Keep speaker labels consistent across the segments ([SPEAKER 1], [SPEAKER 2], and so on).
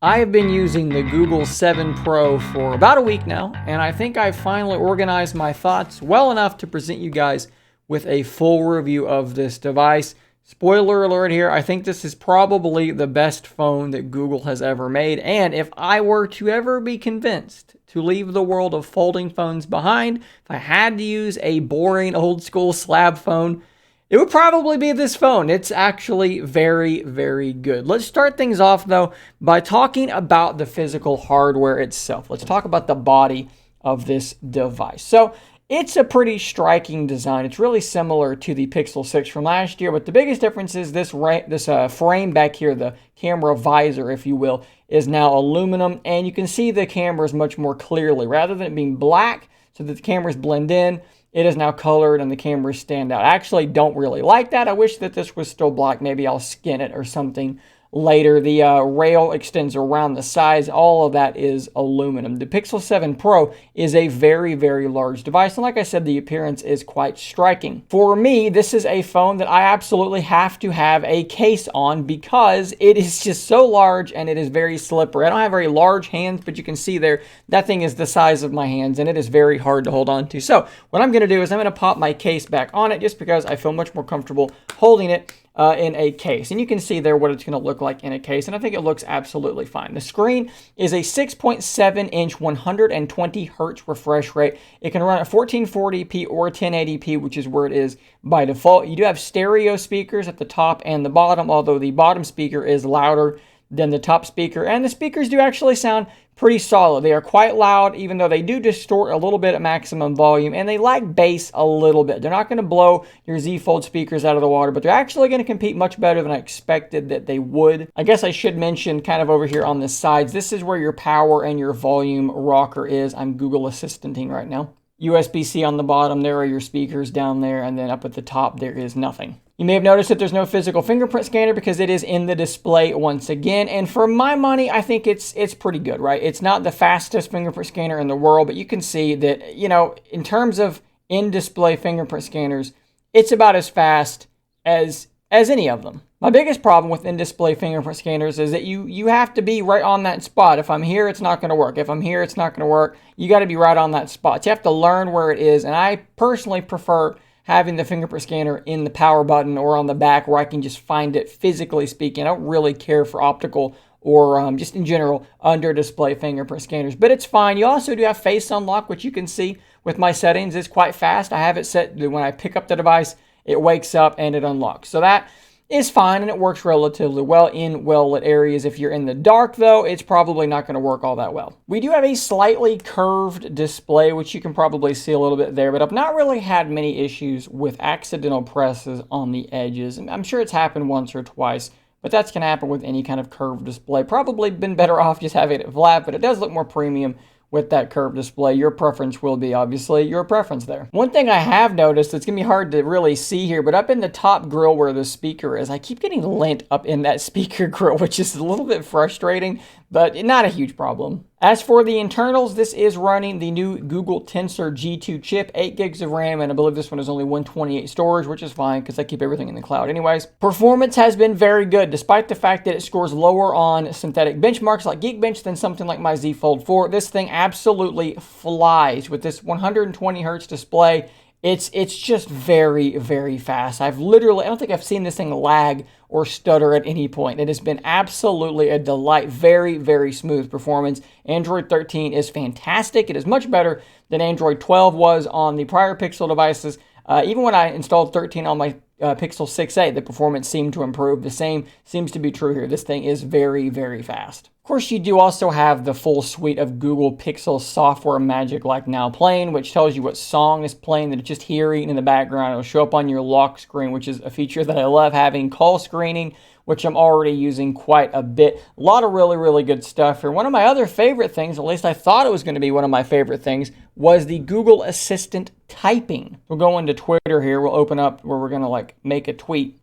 [SPEAKER 1] I have been using the Google 7 Pro for about a week now, and I think I've finally organized my thoughts well enough to present you guys with a full review of this device. Spoiler alert here, I think this is probably the best phone that Google has ever made, and if I were to ever be convinced to leave the world of folding phones behind, if I had to use a boring old school slab phone, it would probably be this phone. It's actually very, very good. Let's start things off though by talking about the physical hardware itself. Let's talk about the body of this device. So it's a pretty striking design. It's really similar to the Pixel 6 from last year, but the biggest difference is this frame back here, the camera visor, if you will, is now aluminum, and you can see the cameras much more clearly. Rather than it being black so that the cameras blend in, it is now colored and the cameras stand out. I actually don't really like that. I wish that this was still black. Maybe I'll skin it or something later. The rail extends around the sides. All of that is aluminum. The Pixel 7 Pro is a very, very large device. And like I said, the appearance is quite striking. For me, this is a phone that I absolutely have to have a case on because it is just so large and it is very slippery. I don't have very large hands, but you can see there, that thing is the size of my hands and it is very hard to hold on to. So what I'm going to do is I'm going to pop my case back on it just because I feel much more comfortable holding it in a case. And you can see there what it's going to look like in a case, and I think it looks absolutely fine. The screen is a 6.7-inch 120 hertz refresh rate. It can run at 1440p or 1080p, which is where it is by default. You do have stereo speakers at the top and the bottom, although the bottom speaker is louder than the top speaker, and the speakers do actually sound pretty solid. They are quite loud, even though they do distort a little bit at maximum volume, and they lack bass a little bit. They're not going to blow your Z Fold speakers out of the water, but they're actually going to compete much better than I expected that they would. I guess I should mention kind of over here on the sides, this is where your power and your volume rocker is. I'm Google Assistanting right now. USB-C on the bottom, there are your speakers down there, and then up at the top there is nothing. You may have noticed that there's no physical fingerprint scanner because it is in the display once again. And for my money, I think it's pretty good, right? It's not the fastest fingerprint scanner in the world, but you can see that, you know, in terms of in-display fingerprint scanners, it's about as fast as any of them. My biggest problem with in-display fingerprint scanners is that you have to be right on that spot. If I'm here, it's not going to work. If I'm here, it's not going to work. You got to be right on that spot. So you have to learn where it is, and I personally prefer having the fingerprint scanner in the power button or on the back where I can just find it physically speaking. I don't really care for optical or just in general under display fingerprint scanners, but it's fine. You also do have face unlock, which you can see with my settings is quite fast. I have it set that when I pick up the device, it wakes up and it unlocks. So that is fine and it works relatively well in well-lit areas. If you're in the dark though, it's probably not going to work all that well. We do have a slightly curved display, which you can probably see a little bit there, but I've not really had many issues with accidental presses on the edges. And I'm sure it's happened once or twice, but that's going to happen with any kind of curved display. Probably been better off just having it flat, but it does look more premium with that curved display. Your preference will be obviously your preference there. One thing I have noticed, it's gonna be hard to really see here, but up in the top grill where the speaker is, I keep getting lint up in that speaker grill, which is a little bit frustrating, but not a huge problem. As for the internals, this is running the new Google Tensor G2 chip, 8 gigs of RAM, and I believe this one is only 128 storage, which is fine because I keep everything in the cloud anyways. Performance has been very good, despite the fact that it scores lower on synthetic benchmarks like Geekbench than something like my Z Fold 4. This thing absolutely flies with this 120 hertz display. It's just very, very fast. I don't think I've seen this thing lag or stutter at any point. It has been absolutely a delight. Very, very smooth performance. Android 13 is fantastic. It is much better than Android 12 was on the prior Pixel devices. Even when I installed 13 on my Pixel 6a, the performance seemed to improve. The same seems to be true here. This thing is very, very fast. Of course, you do also have the full suite of Google Pixel software magic like Now Playing, which tells you what song is playing that it's just hearing in the background. It'll show up on your lock screen, which is a feature that I love having. Call screening, which I'm already using quite a bit. A lot of really, really good stuff here. One of my other favorite things, at least I thought it was going to be one of my favorite things, was the Google Assistant typing. We'll go into Twitter here. We'll open up where we're going to make a tweet.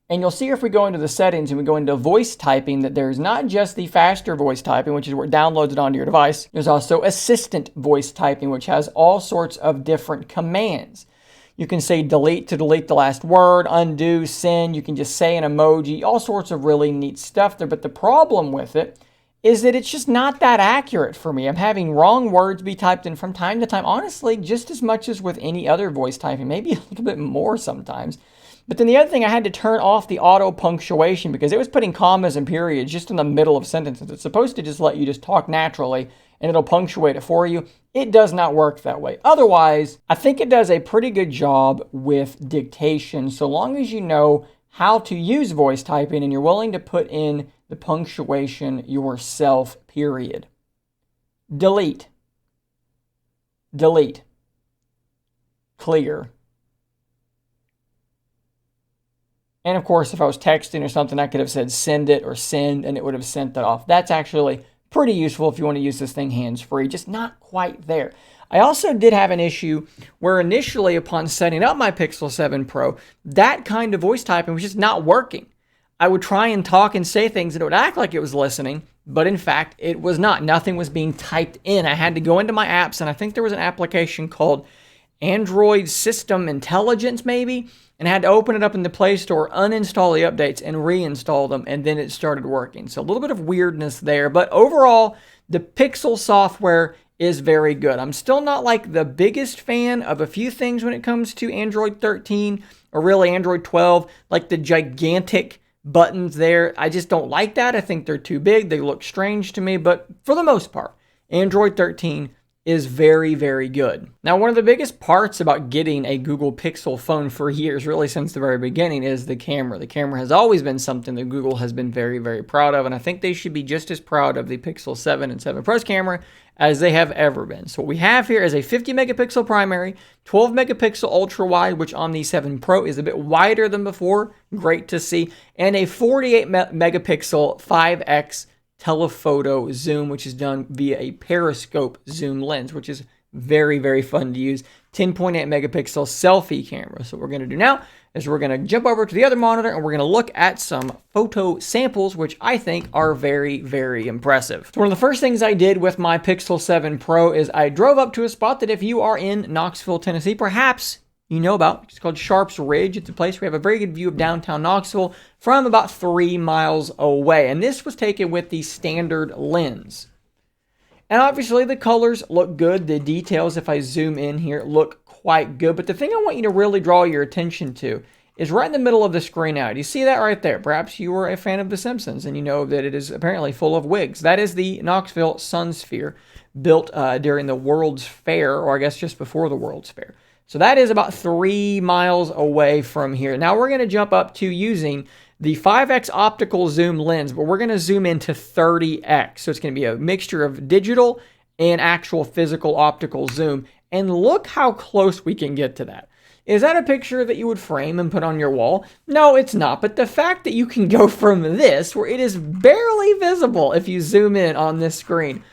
[SPEAKER 1] And you'll see if we go into the settings and we go into voice typing that there's not just the faster voice typing, which is where it downloads it onto your device. There's also assistant voice typing, which has all sorts of different commands. You can say delete to delete the last word, undo, send. You can just say an emoji, all sorts of really neat stuff there. But the problem with it is that it's just not that accurate for me. I'm having wrong words be typed in from time to time, honestly, just as much as with any other voice typing, maybe a little bit more sometimes. But then the other thing, I had to turn off the auto punctuation because it was putting commas and periods just in the middle of sentences. It's supposed to just let you just talk naturally and it'll punctuate it for you. It does not work that way. Otherwise, I think it does a pretty good job with dictation, so long as you know how to use voice typing and you're willing to put in the punctuation yourself, period. Delete. Delete. Clear. And of course, if I was texting or something, I could have said send it or send, and it would have sent that off. That's actually pretty useful if you want to use this thing hands-free, just not quite there. I also did have an issue where initially upon setting up my Pixel 7 Pro, that kind of voice typing was just not working. I would try and talk and say things and it would act like it was listening, but in fact, it was not. Nothing was being typed in. I had to go into my apps, and I think there was an application called Android System Intelligence maybe, and I had to open it up in the Play Store, uninstall the updates, and reinstall them, and then it started working. So a little bit of weirdness there, but overall, the Pixel software is very good. I'm still not like the biggest fan of a few things when it comes to Android 13, or really Android 12, like the gigantic buttons there. I just don't like that. I think they're too big. They look strange to me, but for the most part, Android 13 is very, very good. Now, one of the biggest parts about getting a Google Pixel phone for years, really since the very beginning, is the camera. The camera has always been something that Google has been very, very proud of, and I think they should be just as proud of the Pixel 7 and 7 Pro's camera as they have ever been. So what we have here is a 50 megapixel primary, 12 megapixel ultra wide, which on the 7 Pro is a bit wider than before, great to see, and a 48 megapixel 5x telephoto zoom, which is done via a periscope zoom lens, which is very, very fun to use. 10.8 megapixel selfie camera. So what we're going to do now is we're going to jump over to the other monitor and we're going to look at some photo samples, which I think are very, very impressive. So one of the first things I did with my Pixel 7 Pro is I drove up to a spot that if you are in Knoxville, Tennessee, perhaps you know about. It's called Sharps Ridge. It's a place where we have a very good view of downtown Knoxville from about 3 miles away. And this was taken with the standard lens. And obviously the colors look good. The details, if I zoom in here, look quite good. But the thing I want you to really draw your attention to is right in the middle of the screen out. You see that right there? Perhaps you were a fan of The Simpsons and you know that it is apparently full of wigs. That is the Knoxville Sun Sphere, built during the World's Fair, or I guess just before the World's Fair. So that is about 3 miles away from here. Now we're going to jump up to using the 5x optical zoom lens, but we're going to zoom into 30x. So it's going to be a mixture of digital and actual physical optical zoom. And look how close we can get to that. Is that a picture that you would frame and put on your wall? No, it's not. But the fact that you can go from this, where it is barely visible if you zoom in on this screen,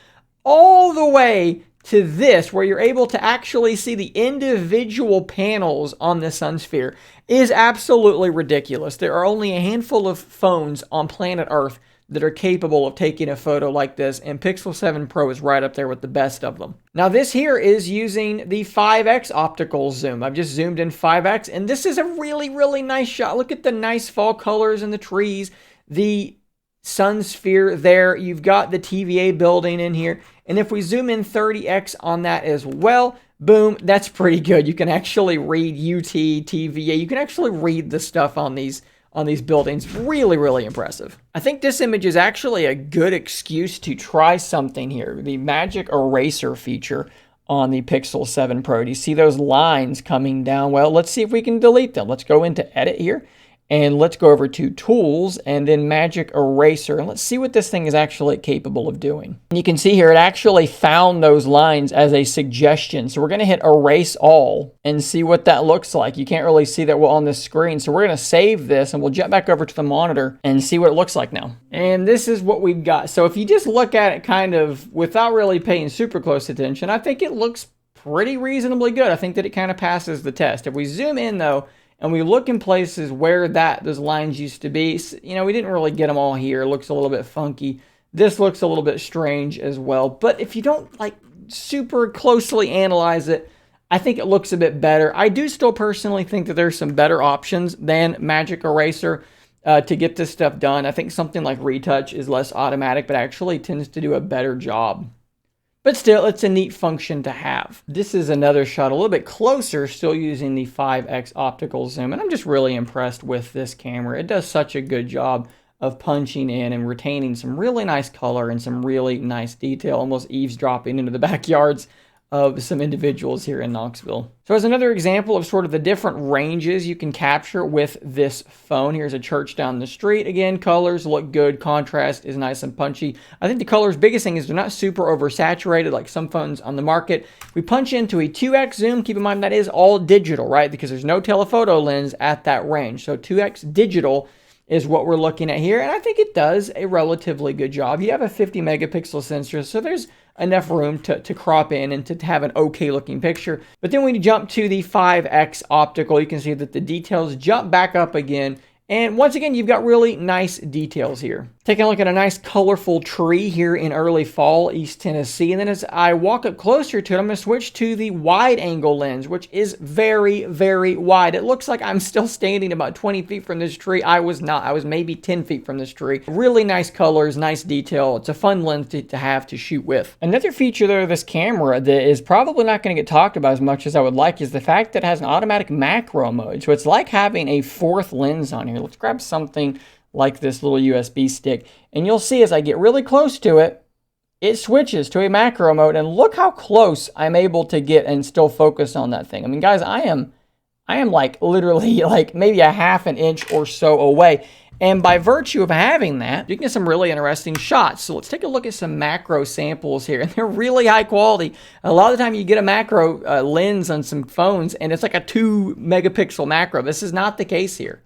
[SPEAKER 1] all the way to this, where you're able to actually see the individual panels on the Sun Sphere, is absolutely ridiculous. There are only a handful of phones on planet Earth that are capable of taking a photo like this, and Pixel 7 Pro is right up there with the best of them. Now this here is using the 5x optical zoom. I've just zoomed in 5x, and this is a really, really nice shot. Look at the nice fall colors in the trees, the Sun Sphere there. You've got the TVA building in here. And if we zoom in 30x on that as well, boom, that's pretty good. You can actually read UT, TVA. You can actually read the stuff on these buildings. Really, really impressive. I think this image is actually a good excuse to try something here. The Magic Eraser feature on the Pixel 7 Pro. Do you see those lines coming down? Well, let's see if we can delete them. Let's go into Edit here. And let's go over to Tools and then Magic Eraser. And let's see what this thing is actually capable of doing. And you can see here, it actually found those lines as a suggestion. So we're going to hit Erase All and see what that looks like. You can't really see that well on this screen. So we're going to save this and we'll jump back over to the monitor and see what it looks like now. And this is what we've got. So if you just look at it kind of without really paying super close attention, I think it looks pretty reasonably good. I think that it kind of passes the test. If we zoom in though, and we look in places where those lines used to be, you know, we didn't really get them all here. It looks a little bit funky. This looks a little bit strange as well. But if you don't like super closely analyze it, I think it looks a bit better. I do still personally think that there's some better options than Magic Eraser to get this stuff done. I think something like Retouch is less automatic, but actually tends to do a better job. But still, it's a neat function to have. This is another shot a little bit closer, still using the 5x optical zoom, and I'm just really impressed with this camera. It does such a good job of punching in and retaining some really nice color and some really nice detail, almost eavesdropping into the backyards of some individuals here in Knoxville. So as another example of sort of the different ranges you can capture with this phone, here's a church down the street. Again, colors look good, contrast is nice and punchy. I think the colors, biggest thing is they're not super oversaturated like some phones on the market. We punch into a 2x zoom, keep in mind that is all digital, right? Because there's no telephoto lens at that range. So 2x digital is what we're looking at here, and I think it does a relatively good job. You have a 50 megapixel sensor, so there's enough room to crop in and to have an okay looking picture. But then when you jump to the 5x optical, you can see that the details jump back up again. And once again, you've got really nice details here. Taking a look at a nice colorful tree here in early fall, East Tennessee. And then as I walk up closer to it, I'm going to switch to the wide angle lens, which is very, very wide. It looks like I'm still standing about 20 feet from this tree. I was not. I was maybe 10 feet from this tree. Really nice colors, nice detail. It's a fun lens to have to shoot with. Another feature though of this camera that is probably not going to get talked about as much as I would like is the fact that it has an automatic macro mode. So it's like having a fourth lens on here. Let's grab something like this little USB stick, and you'll see as I get really close to it, it switches to a macro mode, and look how close I'm able to get and still focus on that thing. I mean, guys, I am like literally like maybe a half an inch or so away, and by virtue of having that, you can get some really interesting shots. So let's take a look at some macro samples here, and they're really high quality. A lot of the time you get a macro lens on some phones, and it's like a 2 megapixel macro. This is not the case here.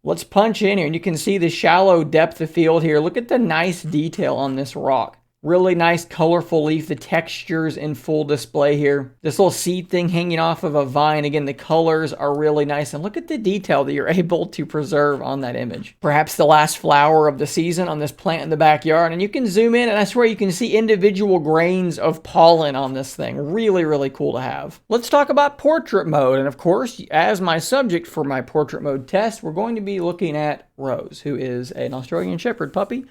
[SPEAKER 1] Let's punch in here, and you can see the shallow depth of field here. Look at the nice detail on this rock. Really nice colorful leaf, the textures in full display here. This little seed thing hanging off of a vine. Again, the colors are really nice, and look at the detail that you're able to preserve on that image. Perhaps the last flower of the season on this plant in the backyard, and you can zoom in, and I swear you can see individual grains of pollen on this thing. Really, really cool to have. Let's talk about portrait mode, and of course, as my subject for my portrait mode test, we're going to be looking at Rose, who is an Australian Shepherd puppy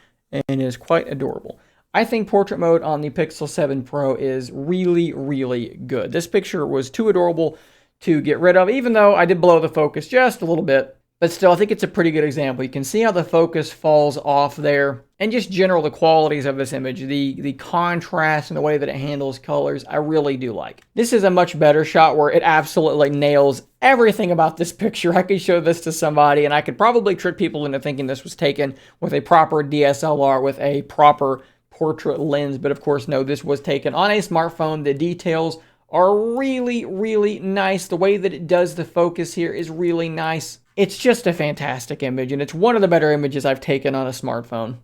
[SPEAKER 1] and is quite adorable. I think portrait mode on the Pixel 7 Pro is really, really good. This picture was too adorable to get rid of, even though I did blow the focus just a little bit. But still, I think it's a pretty good example. You can see how the focus falls off there. And just general, the qualities of this image, the contrast and the way that it handles colors, I really do like. This is a much better shot where it absolutely nails everything about this picture. I could show this to somebody, and I could probably trick people into thinking this was taken with a proper DSLR, with a proper portrait lens, but of course no, this was taken on a smartphone. The details are really, really nice. The way that it does the focus here is really nice. It's just a fantastic image, and it's one of the better images I've taken on a smartphone.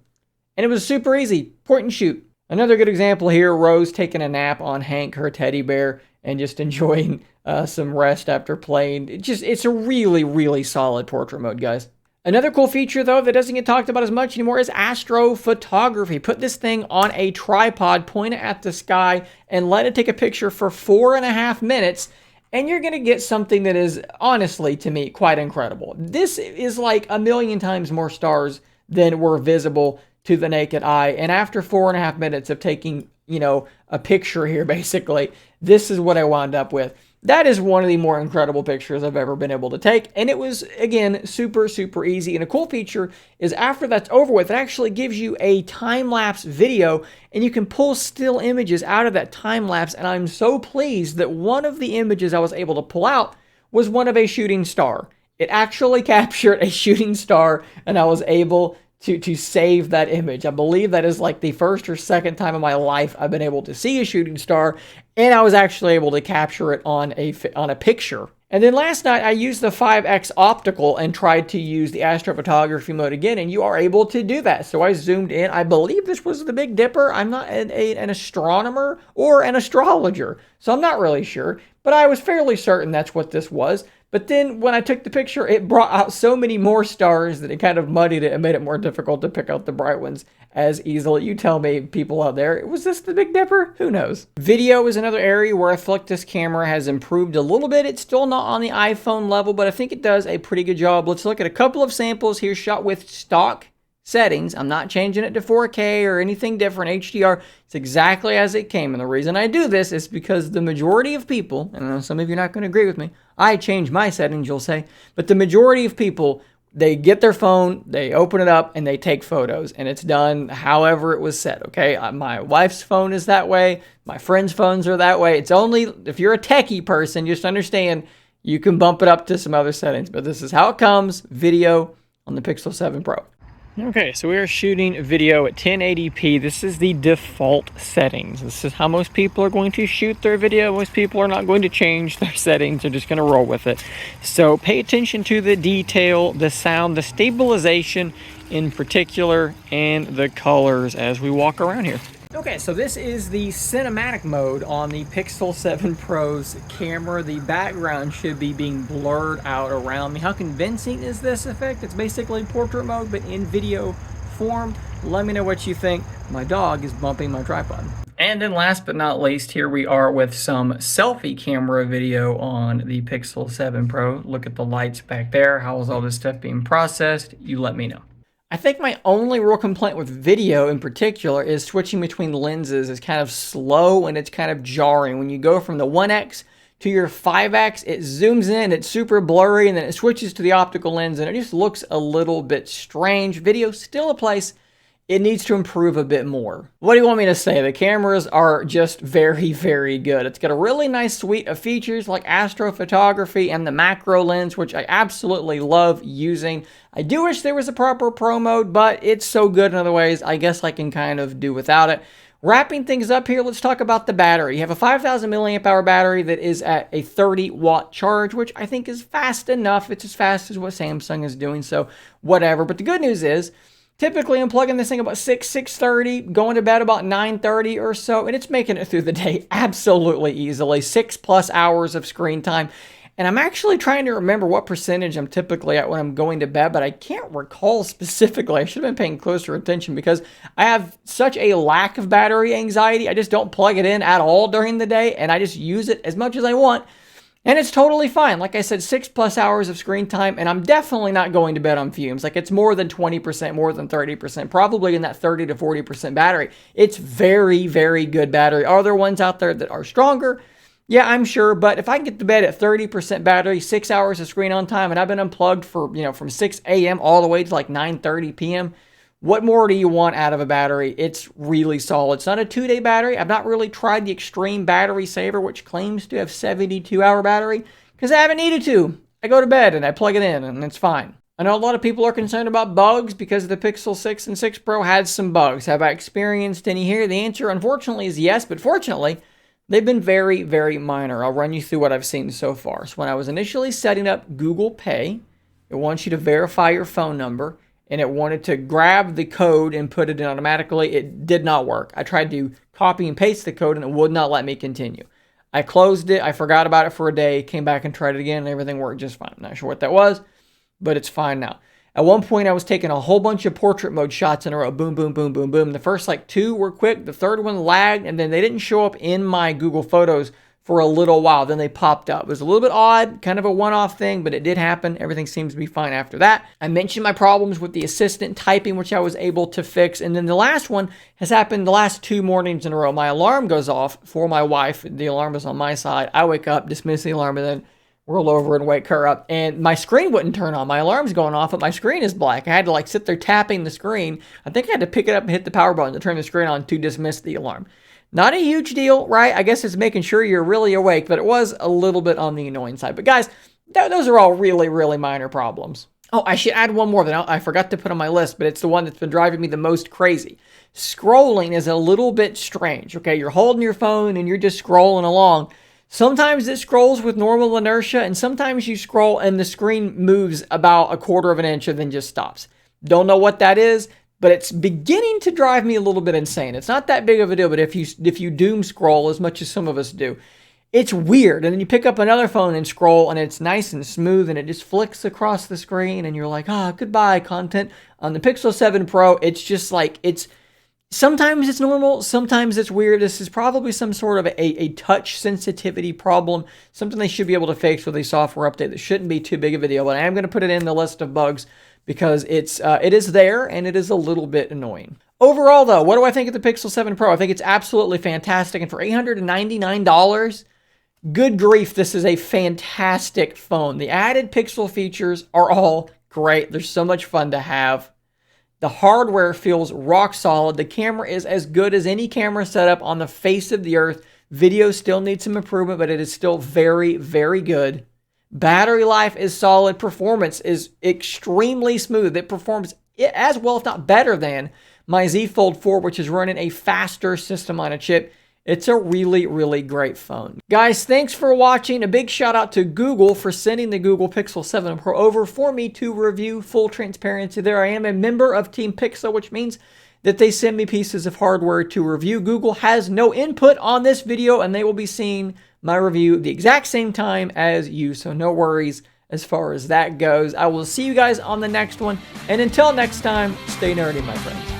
[SPEAKER 1] And it was super easy, point and shoot. Another good example here, Rose taking a nap on Hank, her teddy bear, and just enjoying some rest after playing. It's a really, really solid portrait mode, guys. Another cool feature, though, that doesn't get talked about as much anymore is astrophotography. Put this thing on a tripod, point it at the sky, and let it take a picture for 4.5 minutes, and you're going to get something that is, honestly, to me, quite incredible. This is like a million times more stars than were visible to the naked eye, and after 4.5 minutes of taking, a picture here, basically, this is what I wound up with. That is one of the more incredible pictures I've ever been able to take. And it was, again, super, super easy. And a cool feature is after that's over with, it actually gives you a time-lapse video, and you can pull still images out of that time-lapse. And I'm so pleased that one of the images I was able to pull out was one of a shooting star. It actually captured a shooting star, and I was able to save that image. I believe that is like the first or second time in my life I've been able to see a shooting star, and I was actually able to capture it on a picture. And then last night I used the 5x optical and tried to use the astrophotography mode again, and you are able to do that. So I zoomed in. I believe this was the Big Dipper. I'm not an astronomer or an astrologer, so I'm not really sure, but I was fairly certain that's what this was. But then when I took the picture, it brought out so many more stars that it kind of muddied it and made it more difficult to pick out the bright ones as easily. You tell me, people out there, was this the Big Dipper? Who knows? Video is another area where I feel like this camera has improved a little bit. It's still not on the iPhone level, but I think it does a pretty good job. Let's look at a couple of samples here shot with stock settings. I'm not changing it to 4K or anything different, HDR. It's exactly as it came. And the reason I do this is because the majority of people, and I know some of you are not going to agree with me, I change my settings, you'll say, but the majority of people, they get their phone, they open it up, and they take photos, and it's done however it was set, okay? My wife's phone is that way. My friends' phones are that way. It's only, if you're a techie person, just understand you can bump it up to some other settings, but this is how it comes, video on the Pixel 7 Pro. Okay, so we are shooting video at 1080p. This is the default settings. This is how most people are going to shoot their video. Most people are not going to change their settings. They're just going to roll with it. So pay attention to the detail, the sound, the stabilization in particular, and the colors as we walk around here. Okay, so this is the cinematic mode on the Pixel 7 Pro's camera. The background should be being blurred out around me. How convincing is this effect? It's basically portrait mode, but in video form. Let me know what you think. My dog is bumping my tripod. And then last but not least, here we are with some selfie camera video on the Pixel 7 Pro. Look at the lights back there. How is all this stuff being processed? You let me know. I think my only real complaint with video in particular is switching between lenses is kind of slow and it's kind of jarring. When you go from the 1x to your 5x, it zooms in, it's super blurry, and then it switches to the optical lens and it just looks a little bit strange. Video still a place. It needs to improve a bit more. What do you want me to say? The cameras are just very, very good. It's got a really nice suite of features like astrophotography and the macro lens, which I absolutely love using. I do wish there was a proper pro mode, but it's so good in other ways, I guess I can kind of do without it. Wrapping things up here, let's talk about the battery. You have a 5,000 milliamp hour battery that is at a 30 watt charge, which I think is fast enough. It's as fast as what Samsung is doing, so whatever. But the good news is, typically, I'm plugging this thing about 6:30, going to bed about 9:30 or so, and it's making it through the day absolutely easily. 6+ hours of screen time. And I'm actually trying to remember what percentage I'm typically at when I'm going to bed, but I can't recall specifically. I should have been paying closer attention because I have such a lack of battery anxiety. I just don't plug it in at all during the day, and I just use it as much as I want. And it's totally fine. Like I said, 6+ hours of screen time, and I'm definitely not going to bed on fumes. Like, it's more than 20%, more than 30%, probably in that 30 to 40% battery. It's very, very good battery. Are there ones out there that are stronger? Yeah, I'm sure, but if I can get to bed at 30% battery, 6 hours of screen on time, and I've been unplugged for, from 6 a.m. all the way to like 9:30 p.m., what more do you want out of a battery? It's really solid. It's not a 2-day battery. I've not really tried the Extreme Battery Saver, which claims to have 72-hour battery, because I haven't needed to. I go to bed and I plug it in, and it's fine. I know a lot of people are concerned about bugs because the Pixel 6 and 6 Pro had some bugs. Have I experienced any here? The answer, unfortunately, is yes, but fortunately, they've been very, very minor. I'll run you through what I've seen so far. So when I was initially setting up Google Pay, it wants you to verify your phone number, and it wanted to grab the code and put it in automatically. It did not work. I tried to copy and paste the code, and it would not let me continue. I closed it. I forgot about it for a day, came back and tried it again, and everything worked just fine. I'm not sure what that was, but it's fine now. At one point, I was taking a whole bunch of portrait mode shots in a row. Boom, boom, boom, boom, boom. The first like 2 were quick. The third one lagged, and then they didn't show up in my Google Photos for a little while. Then they popped up. It was a little bit odd, kind of a one-off thing, but it did happen. Everything seems to be fine after that. I mentioned my problems with the assistant typing, which I was able to fix. And then the last one has happened the last 2 mornings in a row. My alarm goes off for my wife. The alarm is on my side. I wake up, dismiss the alarm, and then roll over and wake her up. And my screen wouldn't turn on. My alarm's going off, but my screen is black. I had to sit there tapping the screen. I think I had to pick it up and hit the power button to turn the screen on to dismiss the alarm. Not a huge deal, right? I guess it's making sure you're really awake, but it was a little bit on the annoying side. But guys, those are all really, really minor problems. Oh, I should add one more that I forgot to put on my list, but it's the one that's been driving me the most crazy. Scrolling is a little bit strange, okay? You're holding your phone and you're just scrolling along. Sometimes it scrolls with normal inertia, and sometimes you scroll and the screen moves about 1/4 of an inch and then just stops. Don't know what that is, but it's beginning to drive me a little bit insane. It's not that big of a deal, but if you doom scroll as much as some of us do, it's weird. And then you pick up another phone and scroll, and it's nice and smooth, and it just flicks across the screen, and you're like, goodbye, content. On the Pixel 7 Pro, it's just like, sometimes it's normal, sometimes it's weird. This is probably some sort of a touch sensitivity problem, something they should be able to fix with a software update that shouldn't be too big of a deal. But I am going to put it in the list of bugs because it is there, and it is a little bit annoying. Overall, though, what do I think of the Pixel 7 Pro? I think it's absolutely fantastic, and for $899, good grief, this is a fantastic phone. The added Pixel features are all great. They're so much fun to have. The hardware feels rock solid. The camera is as good as any camera setup on the face of the earth. Video still needs some improvement, but it is still very, very good. Battery life is solid. Performance is extremely smooth. It performs as well, if not better than my Z Fold 4, which is running a faster system on a chip. It's a really, really great phone. Guys, thanks for watching. A big shout out to Google for sending the Google Pixel 7 Pro over for me to review. Full transparency there. I am a member of Team Pixel, which means that they send me pieces of hardware to review. Google has no input on this video, and they will be seeing my review the exact same time as you, so no worries as far as that goes. I will see you guys on the next one, and until next time, stay nerdy, my friends.